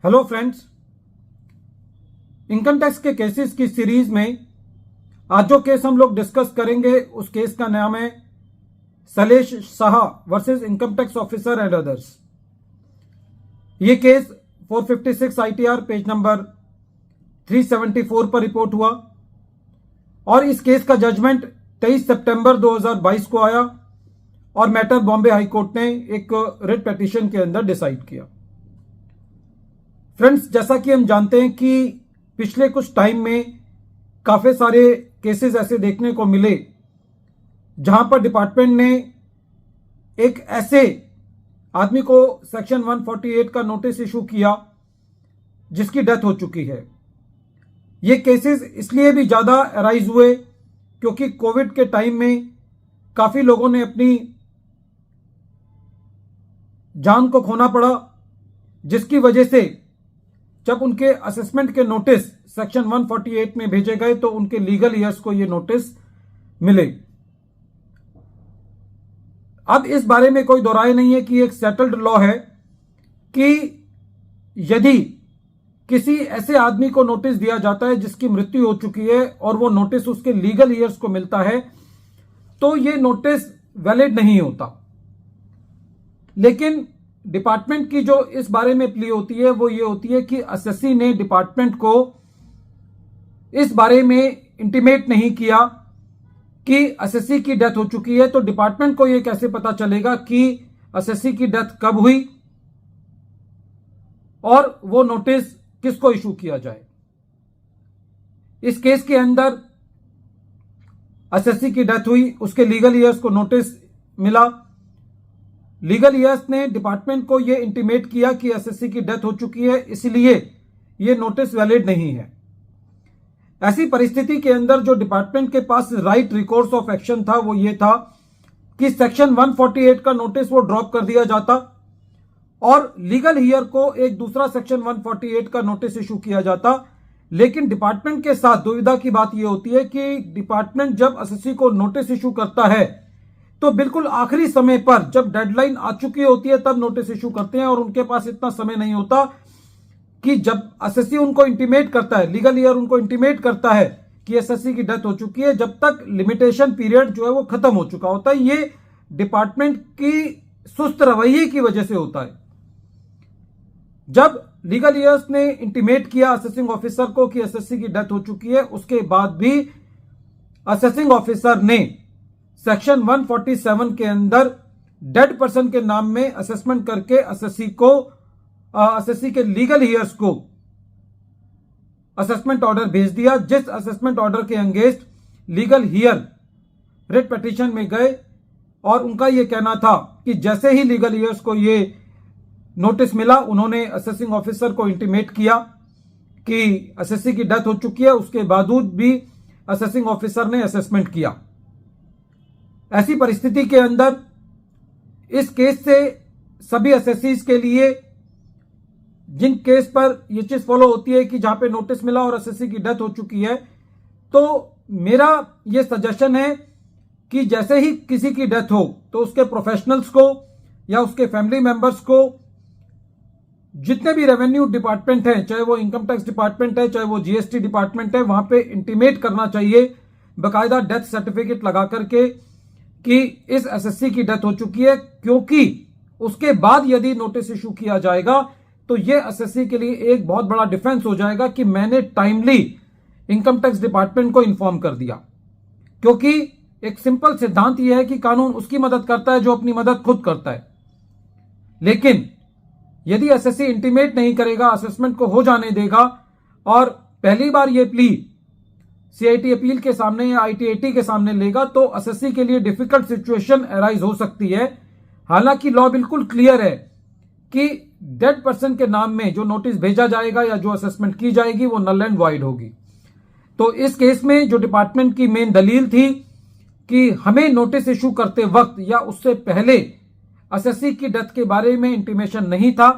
Hello friends, income tax के cases की series में आज जो केस हम लोग डिस्कस करेंगे उस केस का नाम है Shailesh Saha versus income tax officer and others. ये केस 456 आईटीआर पेज नंबर 374 पर रिपोर्ट हुआ और इस केस का जजमेंट 23 सितंबर 2022 को आया और मैटर बॉम्बे हाई कोर्ट ने एक रिट पिटीशन के अंदर डिसाइड किया। फ्रेंड्स, जैसा कि हम जानते हैं कि पिछले कुछ टाइम में काफी सारे केसेस ऐसे देखने को मिले जहां पर डिपार्टमेंट ने एक ऐसे आदमी को सेक्शन 148 का नोटिस इशू किया जिसकी डेथ हो चुकी है। ये केसेस इसलिए भी ज्यादा अराइज हुए क्योंकि कोविड के टाइम में काफी लोगों ने अपनी जान को खोना पड़ा, जिसकी वजह से जब उनके असेसमेंट के नोटिस सेक्शन 148 में भेजे गए तो उनके लीगल ईयर्स को ये नोटिस मिले। अब इस बारे में कोई दो राय नहीं है कि एक सेटल्ड लॉ है कि यदि किसी ऐसे आदमी को नोटिस दिया जाता है जिसकी मृत्यु हो चुकी है और वो नोटिस उसके लीगल ईयर्स को मिलता है तो ये नोटिस वैलिड नहीं होता। लेकिन डिपार्टमेंट की जो इस बारे में प्ली होती है वो ये होती है कि एसएससी ने डिपार्टमेंट को इस बारे में इंटीमेट नहीं किया कि एसएससी की डेथ हो चुकी है, तो डिपार्टमेंट को ये कैसे पता चलेगा कि एसएससी की डेथ कब हुई और वो नोटिस किसको इशू किया जाए। इस केस के अंदर एसएससी की डेथ हुई, उसके लीगल ईयर्स को नोटिस मिला। लीगल ईयर्स ने डिपार्टमेंट को यह इंटीमेट किया कि एसएससी की डेथ हो चुकी है, इसलिए यह नोटिस वैलिड नहीं है। ऐसी परिस्थिति के अंदर जो डिपार्टमेंट के पास राइट रिकोर्स ऑफ एक्शन था वो ये था कि सेक्शन 148 का नोटिस वो ड्रॉप कर दिया जाता और लीगल ईयर को एक दूसरा सेक्शन 148 का नोटिस इशू किया जाता। लेकिन डिपार्टमेंट के साथ दुविधा की बात यह होती है कि डिपार्टमेंट जब एसएससी को नोटिस इशू करता है तो बिल्कुल आखिरी समय पर जब डेडलाइन आ चुकी होती है तब नोटिस इशू करते हैं और उनके पास इतना समय नहीं होता कि जब एसएससी उनको इंटीमेट करता है, लीगल ईयर उनको इंटीमेट करता है कि एसएससी की डेथ हो चुकी है, जब तक लिमिटेशन पीरियड जो है वो खत्म हो चुका होता है। ये डिपार्टमेंट की सुस्त रवैये की वजह से होता है। जब लीगल ईयर्स ने इंटीमेट किया असेसिंग ऑफिसर को कि एसएससी की डेथ हो चुकी है, उसके बाद भी असेसिंग ऑफिसर ने सेक्शन 147 के अंदर डेड पर्सन के नाम में असेसमेंट करके एसएससी के लीगल ईयर्स को असेसमेंट ऑर्डर भेज दिया, जिस असेसमेंट ऑर्डर के against legal year writ petition में गए और उनका यह कहना था कि जैसे ही लीगल ईयर्स को ये नोटिस मिला उन्होंने असेसिंग ऑफिसर को इंटीमेट किया कि एसएससी की डेथ हो चुकी है, उसके बावजूद भी असेसिंग ऑफिसर ने असेसमेंट किया। ऐसी परिस्थिति के अंदर इस केस से सभी एसएससीज के लिए जिन केस पर यह चीज फॉलो होती है कि जहां पे नोटिस मिला और एसएससी की डेथ हो चुकी है, तो मेरा यह सजेशन है कि जैसे ही किसी की डेथ हो तो उसके प्रोफेशनल्स को या उसके फैमिली मेंबर्स को जितने भी रेवेन्यू डिपार्टमेंट है, चाहे वो इनकम टैक्स डिपार्टमेंट है, चाहे वो जीएसटी डिपार्टमेंट है, वहां पे इंटीमेट करना चाहिए बकायदा डेथ सर्टिफिकेट लगा करके कि इस एसएससी की डेथ हो चुकी है, क्योंकि उसके बाद यदि नोटिस इशू किया जाएगा तो यह एसएससी के लिए एक बहुत बड़ा डिफेंस हो जाएगा कि मैंने टाइमली इनकम टैक्स डिपार्टमेंट को इन्फॉर्म कर दिया। क्योंकि एक सिंपल सिद्धांत यह है कि कानून उसकी मदद करता है जो अपनी मदद खुद करता है। लेकिन यदि एसएससी इंटीमेट नहीं करेगा, असेसमेंट को हो जाने देगा और पहली बार यह प्ली सीआईटी अपील के सामने या आईटीएटी के सामने लेगा तो एसएससी के लिए डिफिकल्ट सिचुएशन अराइज हो सकती है। हालांकि लॉ बिल्कुल क्लियर है कि डेड पर्सन के नाम में जो नोटिस भेजा जाएगा या जो असेसमेंट की जाएगी वो नल एंड वाइड होगी। तो इस केस में जो डिपार्टमेंट की मेन दलील थी कि हमें नोटिस इशू करते वक्त या उससे पहले एसएससी की डेथ के बारे में इंटीमेशन नहीं था,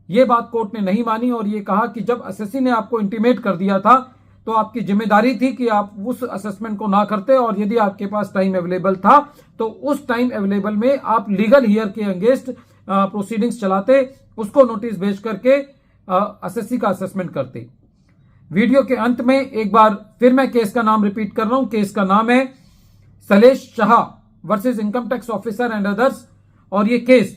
यह बात कोर्ट ने नहीं मानी और यह कहा कि जब एसएससी ने आपको इंटीमेट कर दिया था तो आपकी जिम्मेदारी थी कि आप उस असेसमेंट को ना करते और यदि आपके पास टाइम अवेलेबल था तो उस टाइम अवेलेबल में आप लीगल ईयर के अगेंस्ट प्रोसीडिंग्स चलाते, उसको नोटिस भेज करके एसएससी का असेसमेंट करते। वीडियो के अंत में एक बार फिर मैं केस का नाम रिपीट कर रहा हूं। केस का नाम है Salesh Shah versus income tax officer and others, और ये केस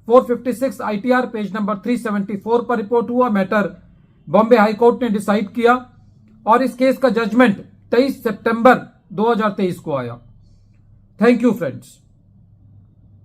456 ITR पेज नंबर 374 पर रिपोर्ट हुआ। मैटर बॉम्बे हाई कोर्ट ने डिसाइड किया और इस केस का जजमेंट 23 सितंबर 2023 को आया। Thank you friends.